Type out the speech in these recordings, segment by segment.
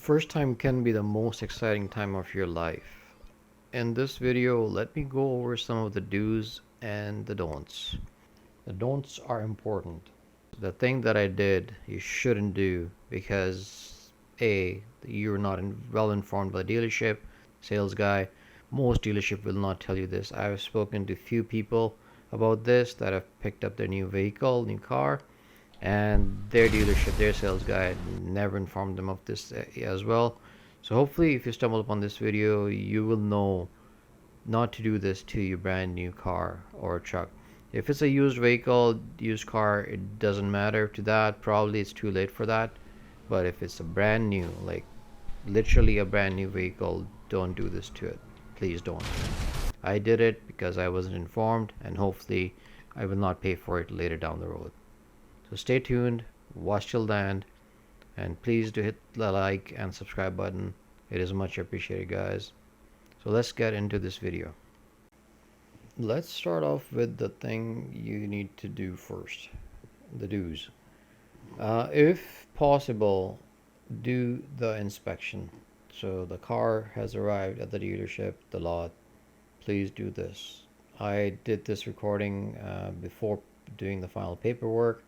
First time can be the most exciting time of your life. In this video, let me go over some of the do's and the don'ts. The don'ts are important. The thing that I did, you shouldn't do because A, you're not well informed by the dealership, sales guy. Most dealership will not tell you this. I've spoken to few people about this that have picked up their new vehicle, new car, and their dealership, their sales guy never informed them of this as well. So hopefully if you stumble upon this video, you will know not to do this to your brand new car or truck. If it's a used vehicle, used car, it doesn't matter to that. Probably it's too late for that. But if it's a brand new, like literally a brand new vehicle, don't do this to it. Please don't. I did it because I wasn't informed, and hopefully I will not pay for it later down the road. So stay tuned, watch till the end, and please do hit the like and subscribe button. It is much appreciated, guys. So let's get into this video. Let's start off with the thing you need to do first, the do's. If possible, do the inspection. So the car has arrived at the dealership, the lot. Please do this. I did this recording before doing the final paperwork.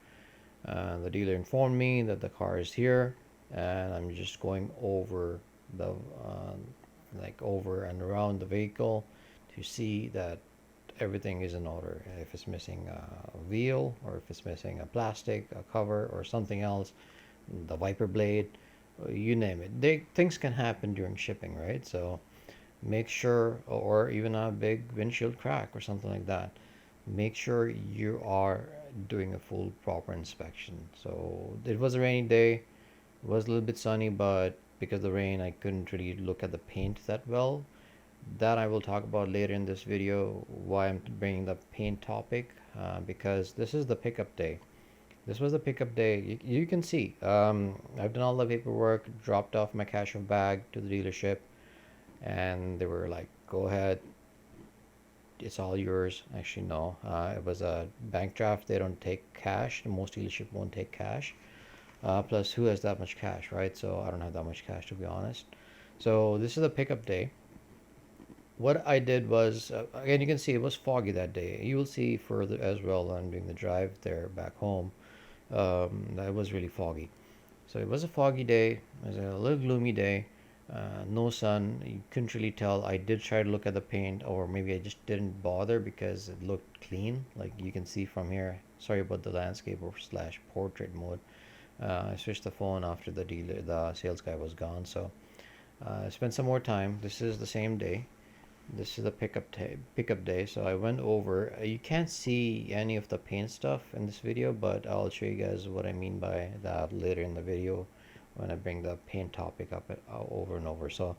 The dealer informed me that the car is here, and I'm just going over the like over and around the vehicle to see that everything is in order. If it's missing a wheel, or if it's missing a plastic, a cover, or something else, the wiper blade, you name it. Things can happen during shipping, right? So make sure, or even a big windshield crack or something like that, make sure you are doing a full proper inspection. So it was a rainy day, it was a little bit sunny, but because of the rain I couldn't really look at the paint that well. That I will talk about later in this video, why I'm bringing the paint topic, because this is the pickup day. This was the pickup day. You can see I've done all the paperwork, dropped off my cash of bag to the dealership, and they were like, go ahead, it's all yours. Actually, no, it was a bank draft. They don't take cash. Most dealership won't take cash. Plus, who has that much cash, right? So I don't have that much cash, to be honest. So this is a pickup day. What I did was, again, you can see it was foggy that day. You will see further as well on doing the drive there back home. That was really foggy. So it was a foggy day. It was a little gloomy day. No sun. You couldn't really tell. I did try to look at the paint, or maybe I just didn't bother because it looked clean. Like you can see from here. Sorry about the landscape or slash portrait mode. I switched the phone after the sales guy was gone. So I spent some more time. This is the same day. This is the pickup day. So I went over. You can't see any of the paint stuff in this video, but I'll show you guys what I mean by that later in the video when I bring the paint topic up over and over. So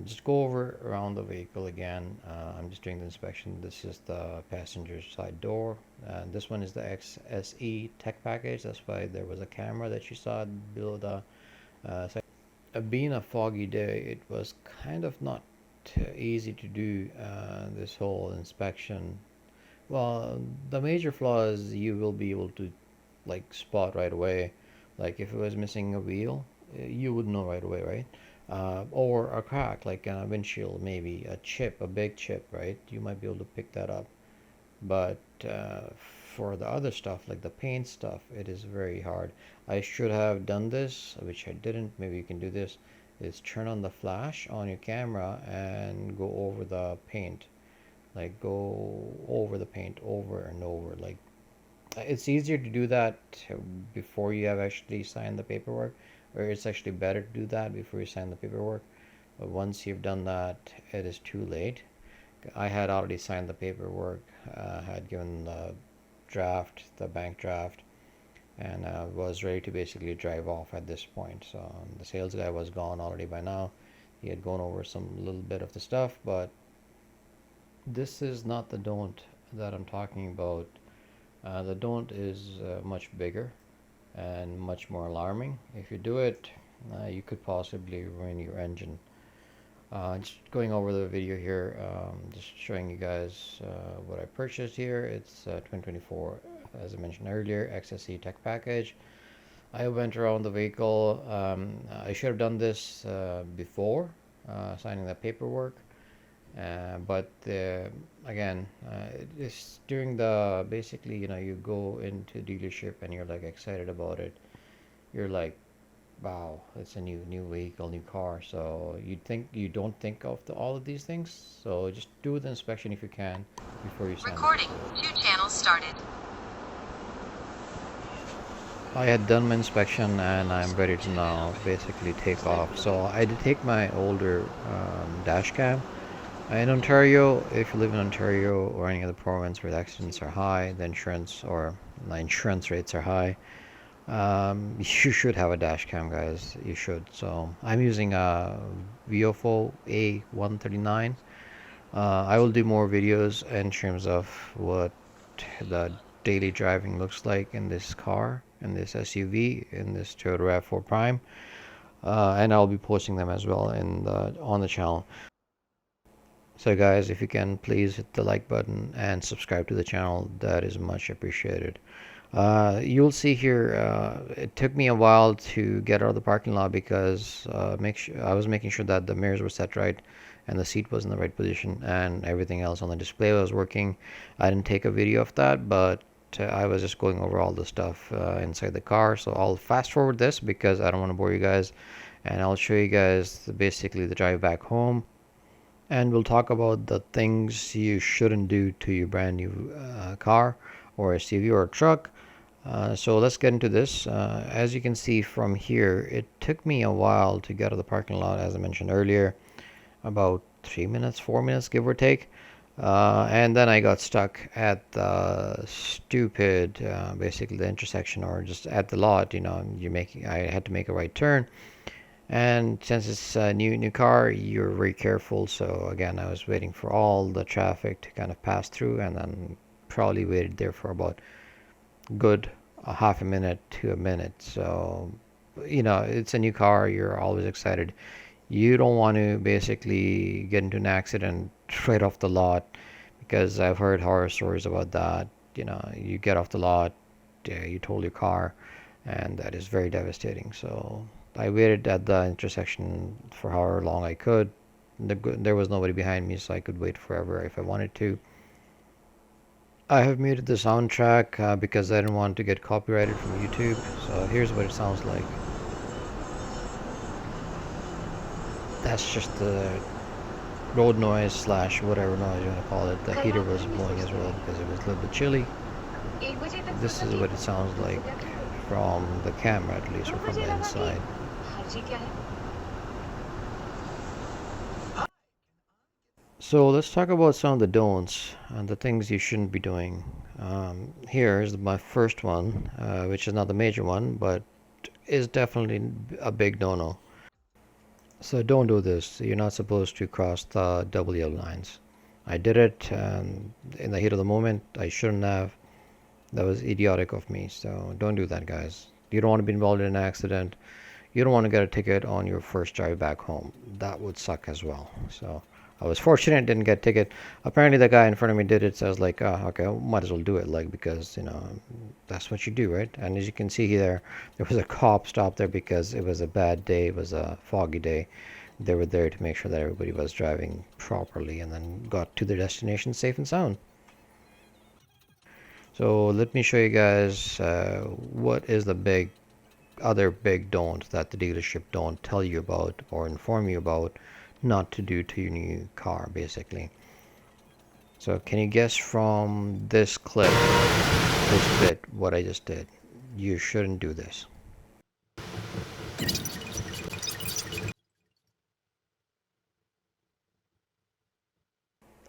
just go over around the vehicle again. I'm just doing the inspection. This is the passenger side door, and this one is the XSE tech package. That's why there was a camera that you saw below the side. Being a foggy day, it was kind of not easy to do this whole inspection. Well, the major flaw is you will be able to like spot right away. Like if it was missing a wheel, you would know right away, right? Or a crack, like a windshield, maybe a chip, a big chip, right? You might be able to pick that up. But for the other stuff, like the paint stuff, it is very hard. I should have done this, which I didn't. Maybe you can do this, is turn on the flash on your camera and go over the paint. Like go over the paint over and over. Like it's easier to do that before you have actually signed the paperwork, or it's actually better to do that before you sign the paperwork. But once you've done that, it is too late. I had already signed the paperwork, had given the draft, the bank draft, and was ready to basically drive off at this point. So the sales guy was gone already by now. He had gone over some little bit of the stuff, but this is not the don't that I'm talking about. The don't is much bigger and much more alarming. If you do it, you could possibly ruin your engine. Just going over the video here, just showing you guys what I purchased here. It's 2024, as I mentioned earlier, XSE Tech Package. I went around the vehicle. I should have done this before signing the paperwork, but again, it's during the basically, you go into dealership and you're like excited about it. You're like, wow, it's a new vehicle, new car. So you don't think of all of these things. So just do the inspection if you can before you sign the Recording. paperwork. 2 channels started. I had done my inspection and I'm ready to now basically take off. So I did take my older dash cam. In Ontario, if you live in Ontario or any other province where the accidents are high, the insurance rates are high, you should have a dash cam, guys. You should. So I'm using a VO4 A139. I will do more videos in terms of what the daily driving looks like in this car, in this SUV, in this Toyota Rav4 Prime, and I'll be posting them as well on the channel. So guys, if you can please hit the like button and subscribe to the channel, that is much appreciated. You'll see here, it took me a while to get out of the parking lot because I was making sure that the mirrors were set right and the seat was in the right position and everything else on the display was working. I didn't take a video of that, but I was just going over all the stuff inside the car. So I'll fast forward this because I don't want to bore you guys, and I'll show you guys basically the drive back home. And we'll talk about the things you shouldn't do to your brand new car or SUV or a truck. So let's get into this. As you can see from here, it took me a while to get out of the parking lot, as I mentioned earlier, about 3 minutes, 4 minutes, give or take. And then I got stuck at the stupid, basically the intersection or just at the lot. I had to make a right turn. And since it's a new car, you're very careful. So again, I was waiting for all the traffic to kind of pass through, and then probably waited there for about good a half a minute to a minute. So it's a new car. You're always excited. You don't want to basically get into an accident right off the lot, because I've heard horror stories about that. You get off the lot, you total your car, and that is very devastating. So I waited at the intersection for however long I could. There was nobody behind me, so I could wait forever if I wanted to. I have muted the soundtrack because I didn't want to get copyrighted from YouTube. So here's what it sounds like. That's just the road noise slash whatever noise you want to call it. The heater was blowing as well because it was a little bit chilly. This is what it sounds like from the camera, at least, or from the inside. So let's talk about some of the don'ts and the things you shouldn't be doing. Here's my first one, which is not the major one, but is definitely a big no-no. So don't do this. You're not supposed to cross the double yellow lines. I did it in the heat of the moment. I shouldn't have. That was idiotic of me. So don't do that, guys. You don't want to be involved in an accident. You don't want to get a ticket on your first drive back home. That would suck as well. So I was fortunate, didn't get a ticket. Apparently the guy in front of me did it, so I was like, oh, okay, I might as well do it, like, because that's what you do, right? And as you can see here, there was a cop stopped there because it was a bad day. It was a foggy day. They were there to make sure that everybody was driving properly and then got to their destination safe and sound. So let me show you guys what is the other big don't that the dealership don't tell you about or inform you about not to do to your new car, basically. So can you guess from this clip, this bit, what I just did? You shouldn't do this.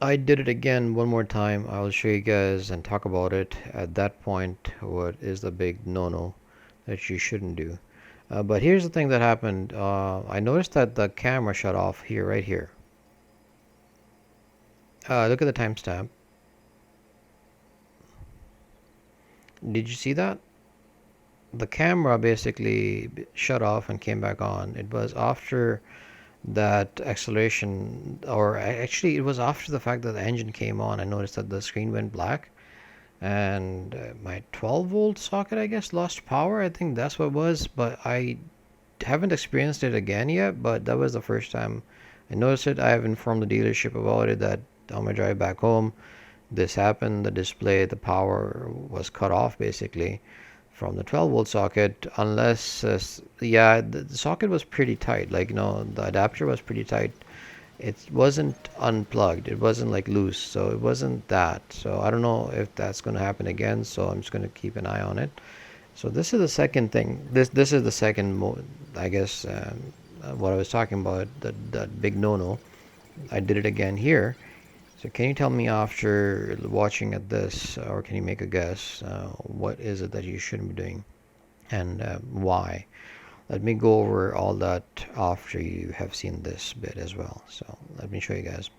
I did it again one more time. I will show you guys and talk about it at that point. What is the big no-no that you shouldn't do? But here's the thing that happened. I noticed that the camera shut off here, right here. Look at the timestamp. Did you see that? The camera basically shut off and came back on. It was after that acceleration, or actually it was after the fact that the engine came on. I noticed that the screen went black. and my 12-volt socket, I guess, lost power. I think that's what it was, but I haven't experienced it again yet. But that was the first time I noticed it. I have informed the dealership about it, that on my drive back home this happened. The display, the power was cut off basically from the 12-volt socket, unless yeah, the socket was pretty tight, like, the adapter was pretty tight. It wasn't unplugged, it wasn't like loose, so it wasn't that. So I don't know if that's going to happen again, so I'm just going to keep an eye on it. So this is the second thing. This is the second I guess, what I was talking about, that big no-no. I did it again here. So can you tell me, after watching at this, or can you make a guess, what is it that you shouldn't be doing, and why? Let me go over all that after you have seen this bit as well. So let me show you guys.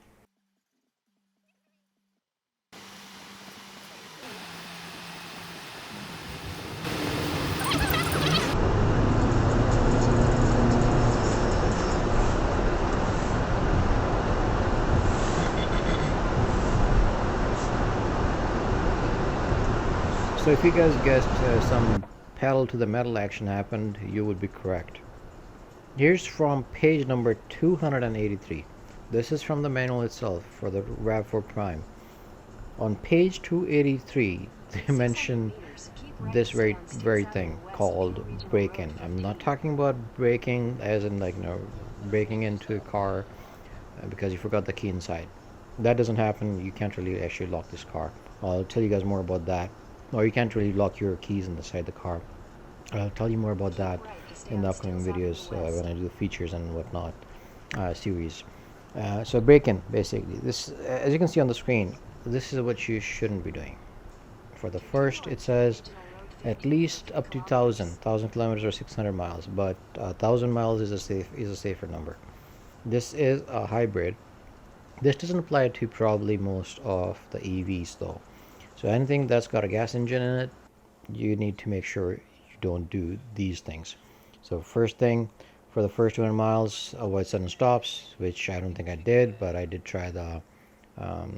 So if you guys guessed some pedal to the metal action happened, you would be correct. Here's from page number 283. This is from the manual itself for the Rav4 Prime. On page 283, they mention this very thing called break-in. I'm not talking about breaking as in, like, breaking into a car because you forgot the key inside. That doesn't happen. You can't really actually lock this car. I'll tell you guys more about that. Or you can't really lock your keys inside the car. I'll tell you more about that in the upcoming videos, when I do the features and whatnot series. So break-in, basically. This, as you can see on the screen, this is what you shouldn't be doing. For the first, it says at least up to 1,000 kilometers or 600 miles, but 1,000 miles is a safer number. This is a hybrid. This doesn't apply to probably most of the EVs though. So anything that's got a gas engine in it, you need to make sure you don't do these things. So first thing, for the first 200 miles, avoid sudden stops, which I don't think I did, but I did try the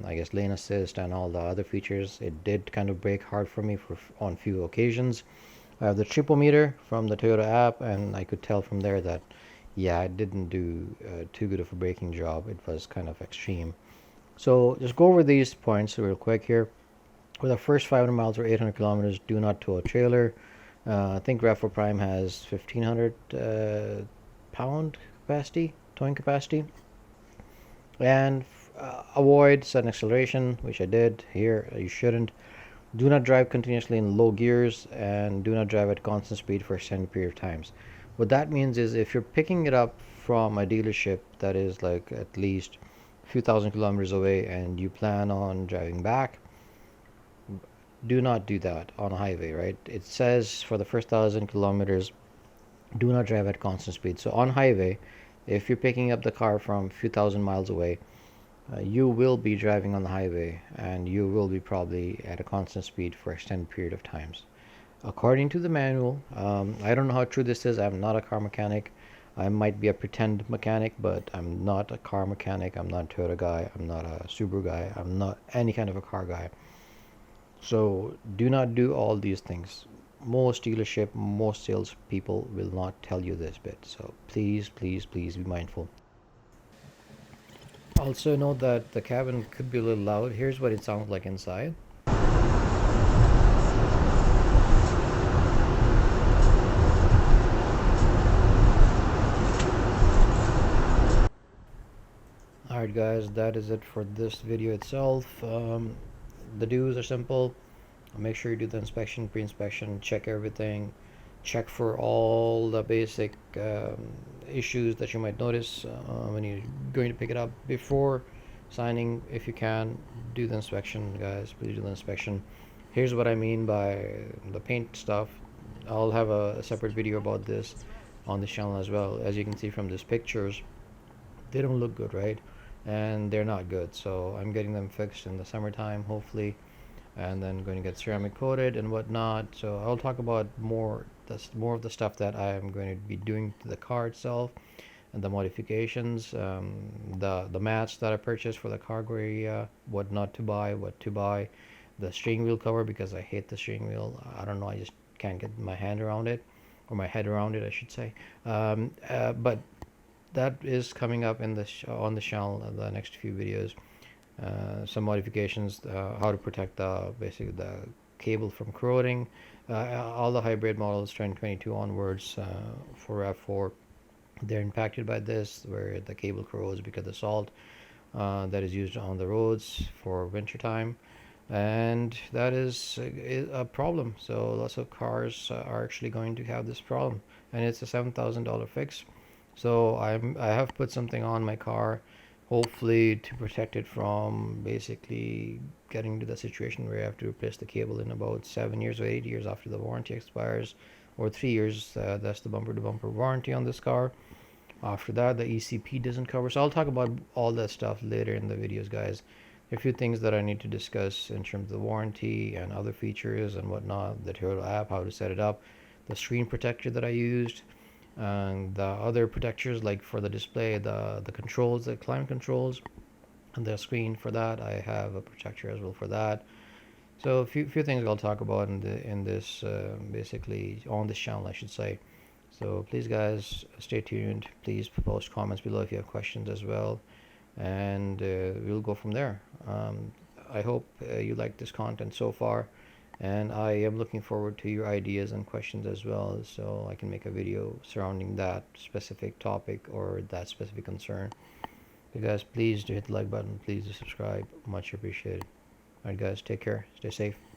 I guess lane assist and all the other features. It did kind of brake hard for me on few occasions. I have the tripometer from the Toyota app, and I could tell from there that, yeah, I didn't do too good of a braking job. It was kind of extreme. So just go over these points real quick here. For the first 500 miles or 800 kilometers, do not tow a trailer. I think Rav4 Prime has 1,500 pound capacity, towing capacity. And avoid sudden acceleration, which I did here. You shouldn't. Do not drive continuously in low gears, and do not drive at constant speed for extended period of times. What that means is, if you're picking it up from a dealership that is like at least a few thousand kilometers away and you plan on driving back, do not do that on a highway, right? It says for the first 1,000 kilometers, do not drive at constant speed. So on highway, if you're picking up the car from a few thousand miles away, you will be driving on the highway, and you will be probably at a constant speed for extended period of times. According to the manual, I don't know how true this is. I'm not a car mechanic. I might be a pretend mechanic, but I'm not a car mechanic. I'm not a Toyota guy. I'm not a Subaru guy. I'm not any kind of a car guy. So do not do all these things. Most dealership, most sales people will not tell you this bit. So please, please, please be mindful. Also note that the cabin could be a little loud. Here's what it sounds like inside. Alright guys, that is it for this video itself. The do's are simple. Make sure you do the inspection, pre-inspection, check everything, check for all the basic issues that you might notice when you're going to pick it up. Before signing, if you can, do the inspection, guys. Please do the inspection. Here's what I mean by the paint stuff. I'll have a separate video about this on this channel as well. As you can see from these pictures, they don't look good, right? And they're not good, so I'm getting them fixed in the summertime, hopefully, and then going to get ceramic coated and whatnot. So I'll talk about more of the stuff that I am going to be doing to the car itself, and the modifications, the mats that I purchased for the cargo area, what not to buy, what to buy, the steering wheel cover because I hate the steering wheel. I don't know, I just can't get my hand around it, or my head around it, I should say. But that is coming up in the on the channel in the next few videos. Some modifications, how to protect the basically the cable from corroding. All the hybrid models 2022 onwards for Rav4, they're impacted by this, where the cable corrodes because of the salt that is used on the roads for winter time, and that is a problem. So lots of cars are actually going to have this problem, and it's a $7,000 fix. So I have put something on my car, hopefully to protect it from basically getting to the situation where I have to replace the cable in about 7 years or 8 years after the warranty expires, or 3 years. That's the bumper to bumper warranty on this car. After that, the ECP doesn't cover. So I'll talk about all that stuff later in the videos, guys. There are a few things that I need to discuss in terms of the warranty and other features and whatnot, the Toyota app, how to set it up, the screen protector that I used, and the other protectors like for the display, the controls, the climate controls, and the screen for that. I have a protector as well for that. So a few things I'll talk about in this basically on this channel, I should say. So please, guys, stay tuned. Please post comments below if you have questions as well, and we'll go from there. I hope you like this content so far, and I am looking forward to your ideas and questions as well, so I can make a video surrounding that specific topic or that specific concern. You guys, please do hit the like button. Please do subscribe. Much appreciated. Alright, guys, take care. Stay safe.